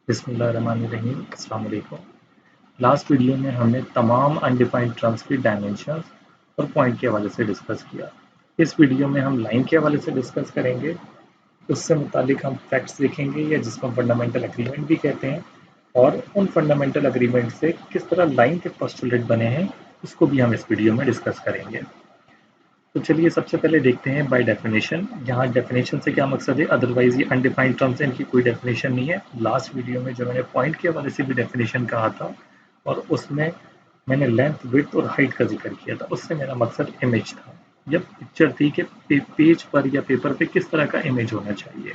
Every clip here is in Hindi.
बिस्मिल्लाहिर्रहमानिर्रहीम, अस्सलाम वालेकुम। लास्ट वीडियो में हमने तमाम अनडिफाइंड टर्म्स की डायमेंशंस और पॉइंट के हवाले से डिस्कस किया। इस वीडियो में हम लाइन के हवाले से डिस्कस करेंगे। उससे मुतालिक हम फैक्ट्स देखेंगे या जिसको फंडामेंटल एग्रीमेंट भी कहते हैं, और उन फंडामेंटल एग्रीमेंट से किस तरह लाइन के पोस्टुलेट बने हैं उसको भी हम इस वीडियो में डिस्कस करेंगे। तो चलिए सबसे पहले देखते हैं बाय डेफिनेशन। यहाँ डेफिनेशन से क्या मकसद है, अदरवाइज ये अनडिफाइंड टर्म्स हैं, इनकी कोई डेफिनेशन नहीं है। लास्ट वीडियो में जो मैंने पॉइंट के हवाले से भी डेफिनेशन कहा था और उसमें मैंने लेंथ, विड्थ और हाइट का जिक्र किया था, उससे मेरा मकसद इमेज था। जब पिक्चर थी कि पेज पर या पेपर पे किस तरह का इमेज होना चाहिए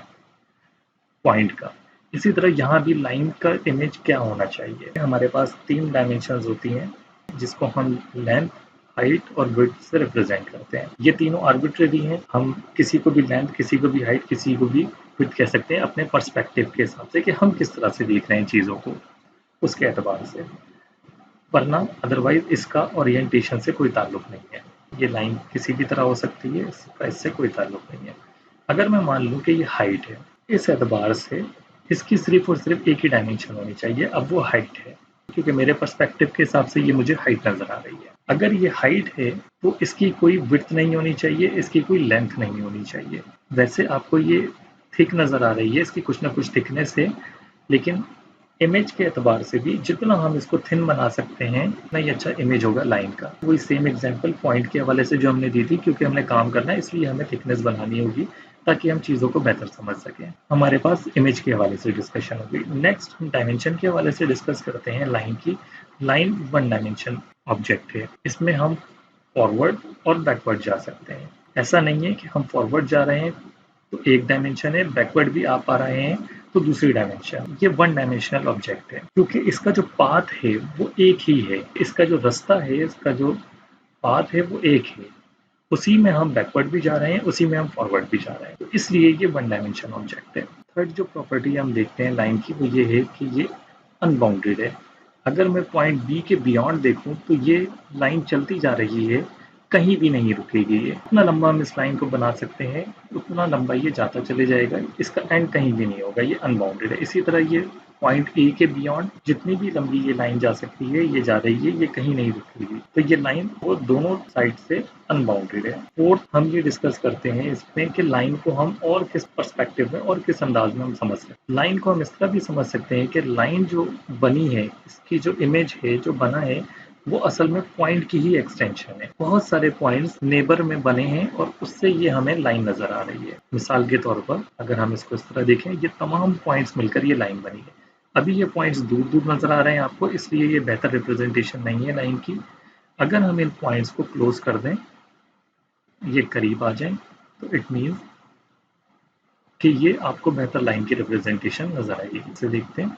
पॉइंट का, इसी तरह यहाँ भी लाइन का इमेज क्या होना चाहिए। हमारे पास 3 डायमेंशंस होती हैं जिसको हम लेंथ, हाइट और विड्थ से रिप्रेजेंट करते हैं। ये तीनों आर्बिट्रेरी हैं। हम किसी को भी लेंथ, किसी को भी हाइट, किसी को भी विड्थ कह सकते हैं अपने पर्सपेक्टिव के हिसाब से कि हम किस तरह से देख रहे हैं चीज़ों को, उसके एतबार से। वरना अदरवाइज इसका ओरिएंटेशन से कोई ताल्लुक नहीं है। ये लाइन किसी भी तरह हो सकती है, इसका इससे कोई ताल्लुक नहीं है। अगर मैं मान लूँ कि ये हाइट है, इस एतबार से इसकी सिर्फ और सिर्फ एक ही डायमेंशन होनी चाहिए, अब वो हाइट है, क्योंकि मेरे पर्सपेक्टिव के हिसाब से ये मुझे हाइट नज़र आ रही है। अगर ये हाइट है तो इसकी कोई विड्थ नहीं होनी चाहिए, इसकी कोई लेंथ नहीं होनी चाहिए। वैसे आपको ये थिक नज़र आ रही है, इसकी कुछ ना कुछ थिकनेस है, लेकिन इमेज के एतबार से भी जितना हम इसको थिन बना सकते हैं उतना ही अच्छा इमेज होगा लाइन का। वही सेम एग्जांपल पॉइंट के हवाले से जो हमने दी थी, क्योंकि हमने काम करना है इसलिए हमें थिकनेस बनानी होगी ताकि हम चीज़ों को बेहतर समझ सकें। हमारे पास इमेज के हवाले से डिस्कशन होगी। नेक्स्ट हम डायमेंशन के हवाले से डिस्कस करते हैं लाइन की। लाइन 1 डायमेंशन ऑब्जेक्ट है, इसमें हम फॉरवर्ड और बैकवर्ड जा सकते हैं। ऐसा नहीं है कि हम फॉरवर्ड जा रहे हैं तो एक डायमेंशन है, बैकवर्ड भी आप आ रहे हैं तो दूसरी डायमेंशन। ये 1 डायमेंशनल ऑब्जेक्ट है क्योंकि इसका जो पाथ है वो एक ही है, इसका जो रास्ता है, इसका जो पाथ है वो एक है। उसी में हम बैकवर्ड भी जा रहे हैं, उसी में हम फॉरवर्ड भी जा रहे हैं, तो इसलिए ये 1 डायमेंशन ऑब्जेक्ट है। थर्ड जो प्रॉपर्टी हम देखते हैं लाइन की वो ये है कि ये अनबाउंडेड है। अगर मैं पॉइंट बी के बियॉन्ड देखूं तो ये लाइन चलती जा रही है, कहीं भी नहीं रुकेगी। ये उतना लंबा हम इस लाइन को बना सकते हैं, उतना लंबा ये जाता चले जाएगा, इसका एंड कहीं भी नहीं होगा, ये अनबाउंडेड है। इसी तरह ये पॉइंट ए के बियॉन्ड जितनी भी लंबी ये लाइन जा सकती है, ये जा रही है, ये कहीं नहीं रुकेगी, तो ये लाइन वो दोनों साइड से अनबाउंडेड है। फोर्थ हम ये डिस्कस करते हैं इसमें कि लाइन को हम और किस पर्सपेक्टिव में और किस अंदाज में हम समझ सकते हैं। लाइन को हम इस तरह भी समझ सकते हैं कि लाइन जो बनी है, इसकी जो इमेज है, जो बना है, वो असल में पॉइंट की ही एक्सटेंशन है। बहुत सारे पॉइंट्स नेबर में बने हैं और उससे ये हमें लाइन नजर आ रही है। मिसाल के तौर पर अगर हम इसको इस तरह देखें, ये तमाम पॉइंट्स मिलकर ये लाइन बनी है। अभी ये पॉइंट्स दूर दूर नजर आ रहे हैं आपको, इसलिए ये बेहतर रिप्रेजेंटेशन नहीं है लाइन की। अगर हम इन पॉइंट्स को क्लोज कर दें, ये करीब आ जाएं, तो इट मीन्स कि ये आपको बेहतर लाइन की रिप्रेजेंटेशन नजर आएगी। इसे देखते हैं,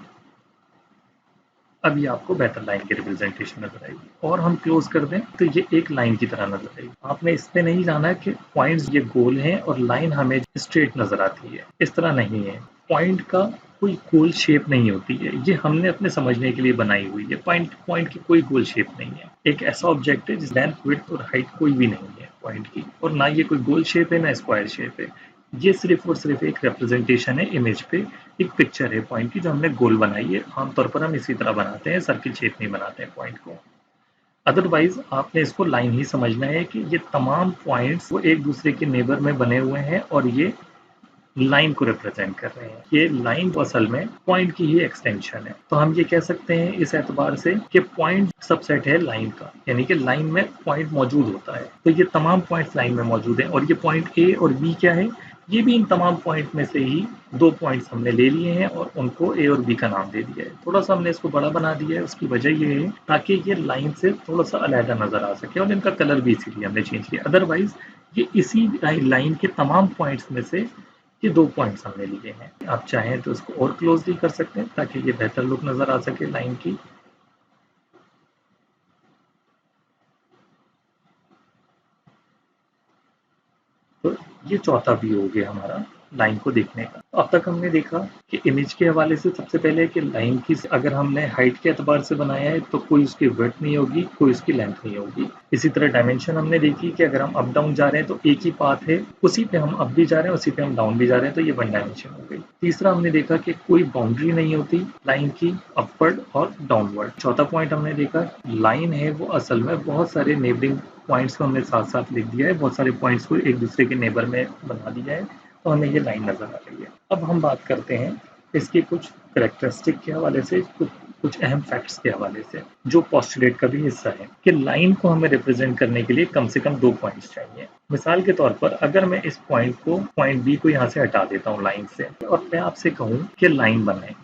अब ये आपको बेहतर लाइन की रिप्रेजेंटेशन नजर आएगी। और हम क्लोज कर दें तो ये एक लाइन की तरह नजर आएगी। आपने इसमें नहीं जाना कि पॉइंट्स ये गोल हैं और लाइन हमें स्ट्रेट नजर आती है, इस तरह नहीं है। पॉइंट का कोई गोल शेप नहीं होती है, ये हमने अपने समझने के लिए बनाई हुई है। पॉइंट की कोई गोल शेप नहीं है। एक ऐसा ऑब्जेक्ट है जिस लेंथ, विड्थ और हाइट कोई भी नहीं है पॉइंट की, और ना ये कोई गोल शेप है ना स्क्वायर शेप है। ये सिर्फ और सिर्फ एक रिप्रेजेंटेशन है इमेज पे, एक पिक्चर है पॉइंट की जो हमने गोल बनाई है। आमतौर पर हम इसी तरह बनाते हैं, सर्किल शेप नहीं बनाते हैं पॉइंट को। अदरवाइज आपने इसको लाइन ही समझना है कि ये तमाम पॉइंट्स वो एक दूसरे के नेबर में बने हुए हैं और ये लाइन को रिप्रेजेंट कर रहे हैं। ये लाइन असल में पॉइंट की ही एक्सटेंशन है। तो हम ये कह सकते हैं इस एतबार से कि पॉइंट सबसेट है लाइन का, यानी कि लाइन में पॉइंट मौजूद होता है। तो ये तमाम पॉइंट्स लाइन में मौजूद हैं, और ये पॉइंट ए और बी क्या है, ये भी इन तमाम पॉइंट में से ही 2 पॉइंट्स हमने ले लिए हैं और उनको ए और बी का नाम दे दिया है। थोड़ा सा हमने इसको बड़ा बना दिया है, उसकी वजह ये है ताकि ये लाइन से थोड़ा सा अलहदा नजर आ सके, और इनका कलर भी इसीलिए हमने चेंज किया। अदरवाइज ये इसी लाइन के तमाम पॉइंट्स में से ये 2 पॉइंट्स हमने लिए हैं। आप चाहें तो इसको और क्लोजली कर सकते हैं ताकि ये बेहतर लुक नजर आ सके लाइन की। तो ये चौथा व्यू हो गया हमारा लाइन को देखने का। तो अब तक हमने देखा कि इमेज के हवाले से सबसे पहले कि लाइन की अगर हमने हाइट के एतबार से बनाया है तो कोई उसकी विड्थ नहीं होगी, कोई उसकी लेंथ नहीं होगी। इसी तरह डायमेंशन हमने देखी कि अगर हम अप डाउन जा रहे हैं तो एक ही पाथ है, उसी पे हम अप भी जा रहे हैं, उसी पे हम डाउन भी जा रहे हैं, तो ये वन डायमेंशन हो गई। तीसरा हमने देखा कि कोई बाउंड्री नहीं होती लाइन की अपवर्ड और डाउनवर्ड। चौथा पॉइंट हमने देखा लाइन है वो असल में बहुत सारे नेबरिंग पॉइंट्स को हमने साथ साथ लिख दिया है, बहुत सारे पॉइंट्स को एक दूसरे के नेबर में बना दिया है, तो हमें ये लाइन नजर आ रही है। अब हम बात करते हैं इसके कुछ करेक्टरिस्टिक के हवाले से, कुछ अहम फैक्ट्स के हवाले से, जो पोस्टुलेट का भी हिस्सा है कि लाइन को हमें रिप्रेजेंट करने के लिए कम से कम 2 पॉइंट्स चाहिए। मिसाल के तौर पर अगर मैं इस पॉइंट को, पॉइंट बी को यहाँ से हटा देता हूँ लाइन से, और मैं आपसे कहूँ कि लाइन बनाएं,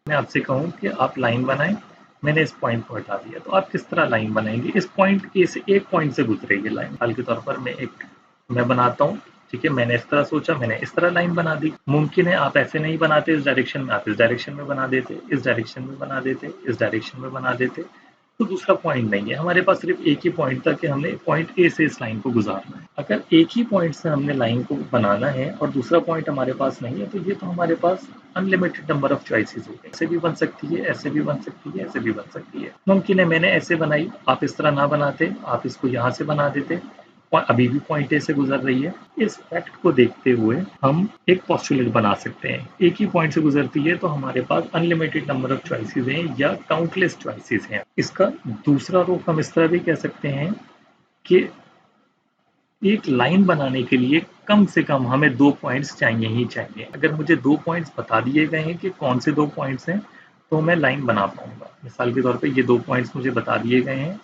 मैं आपसे कहूँ कि आप लाइन बनाएं, मैंने इस पॉइंट को हटा दिया, तो आप किस तरह लाइन बनाएंगे? इस पॉइंट ए से एक पॉइंट से गुजरेगी लाइन। मिसाल के तौर पर मैं बनाता हूँ, ठीक है, मैंने इस तरह सोचा, मैंने इस तरह लाइन बना दी। मुमकिन है आप ऐसे नहीं बनाते इस डायरेक्शन में, आप इस डायरेक्शन में बना देते, इस डायरेक्शन में बना देते, इस डायरेक्शन में बना देते, तो दूसरा पॉइंट नहीं है हमारे पास, सिर्फ एक ही पॉइंट था कि हमने पॉइंट ए से इस लाइन को गुजारना है। अगर एक ही पॉइंट से हमने लाइन को बनाना है और दूसरा पॉइंट हमारे पास नहीं है, तो ये तो हमारे पास अनलिमिटेड नंबर ऑफ चॉइसेस हो गए। ऐसे भी बन सकती है, ऐसे भी बन सकती है, ऐसे भी बन सकती है। मुमकिन है मैंने ऐसे बनाई, आप इस तरह ना बनाते, आप इसको यहाँ से बना देते, अभी भी पॉइंट ए से गुजर रही है। इस फैक्ट को देखते हुए हम एक पोस्टुलेट बना सकते हैं, एक ही पॉइंट से गुजरती है तो हमारे पास अनलिमिटेड नंबर ऑफ चॉइसेस हैं या काउंटलेस चॉइसेस हैं। इसका दूसरा रूप हम इस तरह भी कह सकते हैं कि एक लाइन बनाने के लिए कम से कम हमें 2 पॉइंट्स चाहिए ही चाहिए। अगर मुझे 2 पॉइंट्स बता दिए गए हैं कि कौन से 2 पॉइंट्स हैं, तो मैं लाइन बना पाऊंगा। मिसाल के तौर पे ये 2 पॉइंट्स मुझे बता दिए गए हैं,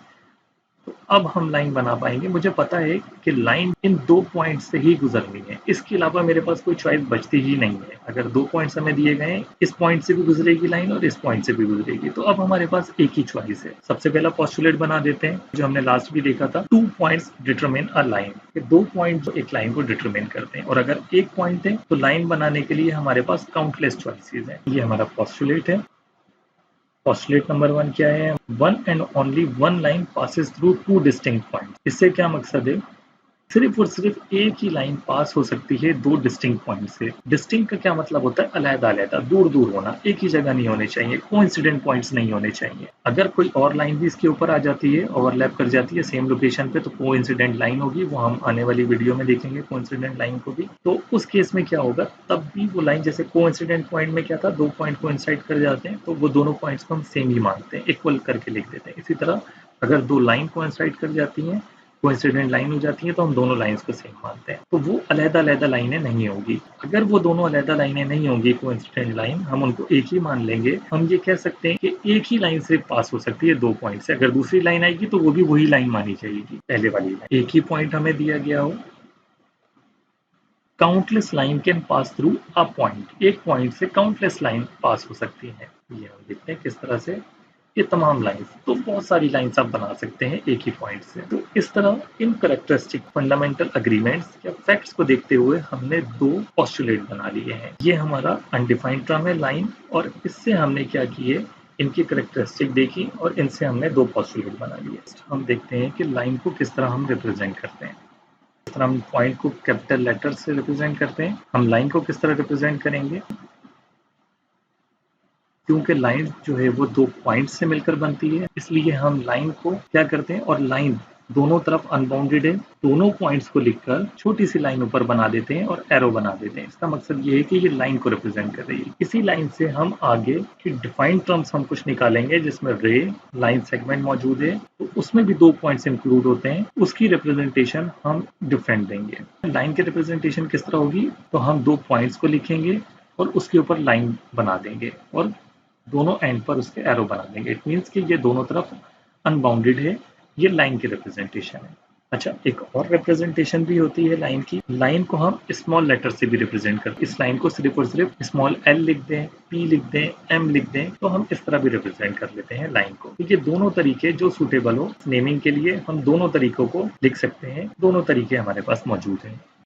तो अब हम लाइन बना पाएंगे। मुझे पता है कि लाइन इन 2 पॉइंट से ही गुजरनी है, इसके अलावा मेरे पास कोई चॉइस बचती ही नहीं है। अगर 2 पॉइंट्स हमें दिए गए हैं, इस पॉइंट से भी गुजरेगी लाइन और इस पॉइंट से भी गुजरेगी, तो अब हमारे पास एक ही चॉइस है। सबसे पहला पोस्टुलेट बना देते हैं जो हमने लास्ट भी देखा था, 2 पॉइंट्स डिटरमिन अ लाइन। ये 2 पॉइंट जो एक लाइन को डिटरमिन करते हैं, और अगर एक पॉइंट है तो लाइन बनाने के लिए हमारे पास काउंटलेस चॉइसेस हैं। ये हमारा पोस्टुलेट है। पोस्टुलेट नंबर 1 क्या है? One and only one line passes through 2 distinct points. इससे क्या मकसद है? सिर्फ और सिर्फ एक ही लाइन पास हो सकती है 2 डिस्टिंक्ट पॉइंट से। डिस्टिंक्ट का क्या मतलब होता है? अलग-अलग, दूर-दूर होना, एक ही जगह नहीं होने चाहिए, कोइंसिडेंट पॉइंट्स नहीं होने चाहिए। अगर कोई और लाइन भी इसके ऊपर आ जाती है, ओवरलैप कर जाती है सेम लोकेशन पे, तो कोइंसिडेंट लाइन होगी, वो हम आने वाली वीडियो में देखेंगे कोइंसिडेंट लाइन को भी। तो उस केस में क्या होगा, तब भी वो लाइन, जैसे कोइंसिडेंट पॉइंट में क्या था, 2 पॉइंट कोइंसाइड कर जाते हैं, तो वो दोनों पॉइंट्स को हम सेम ही मानते हैं, इक्वल करके लिख देते हैं। इसी तरह अगर 2 लाइन कोइंसाइड कर जाती हैं, कोइंसिडेंट लाइन हो जाती है, तो हम दोनों लाइंस को सेम मानते हैं, तो वो अलग-अलग लाइनें नहीं होगी। अगर वो दोनों अलग लाइनें नहीं होंगी कोइंसिडेंट लाइन, हम उनको एक ही मान लेंगे। हम ये कह सकते हैं कि एक ही लाइन सिर्फ पास हो सकती है 2 पॉइंट से। अगर दूसरी लाइन आएगी तो वो भी वही लाइन मानी जाएगी, पहले वाली लाइन। एक ही पॉइंट हमें दिया गया हो, countless line can pass through a point. एक पॉइंट से काउंटलेस लाइन पास हो सकती है। ये हम देखते हैं किस तरह से, ये तमाम लाइंस, तो बहुत सारी लाइंस आप बना सकते हैं एक ही पॉइंट से। तो इस तरह इन करेक्टरिस्टिक फंडामेंटल एग्रीमेंट्स या फैक्ट्स को देखते हुए हमने 2 पोस्टुलेट बना लिए हैं। ये हमारा अनडिफाइंड टर्म है लाइन, और इससे हमने क्या किए, इनकी करेक्टरिस्टिक देखी और इनसे हमने 2 पोस्टुलेट बना लिए। हम देखते हैं कि लाइन को किस तरह हम रिप्रेजेंट करते हैं। इस तरह हम पॉइंट को कैपिटल लेटर से रिप्रेजेंट करते हैं। हम लाइन को किस तरह रिप्रेजेंट करेंगे, क्योंकि लाइन जो है वो 2 पॉइंट से मिलकर बनती है, इसलिए हम लाइन को क्या करते हैं, और लाइन दोनों तरफ अनबाउंडेड है, दोनों पॉइंट्स को लिखकर छोटी सी लाइन ऊपर बना देते हैं और एरो बना देते हैं। इसका मकसद ये है कि ये लाइन को रिप्रेजेंट कर रही है। इसी लाइन से हम आगे की डिफाइंड टर्म्स हम कुछ निकालेंगे, जिसमें रे लाइन सेगमेंट मौजूद है, तो उसमें भी 2 पॉइंट्स इंक्लूड होते हैं, उसकी रिप्रेजेंटेशन हम डिफरेंट देंगे। लाइन की रिप्रेजेंटेशन किस तरह होगी, तो हम 2 पॉइंट्स को लिखेंगे और उसके ऊपर लाइन बना देंगे और दोनों एंड पर उसके एरो बना देंगे। इट मीन्स कि ये दोनों तरफ अनबाउंडेड है, ये लाइन की रिप्रेजेंटेशन है। अच्छा, एक और रिप्रेजेंटेशन भी होती है लाइन की। लाइन को हम स्मॉल लेटर से भी रिप्रेजेंट करते हैं। इस लाइन को सिर्फ और सिर्फ स्मॉल एल लिख दें, पी लिख दें, एम लिख दें, तो हम इस तरह भी रिप्रेजेंट कर लेते हैं लाइन को। तो ये दोनों तरीके जो सूटेबल हो नेमिंग के लिए, हम दोनों तरीकों को लिख सकते हैं। दोनों तरीके हमारे पास मौजूद हैं।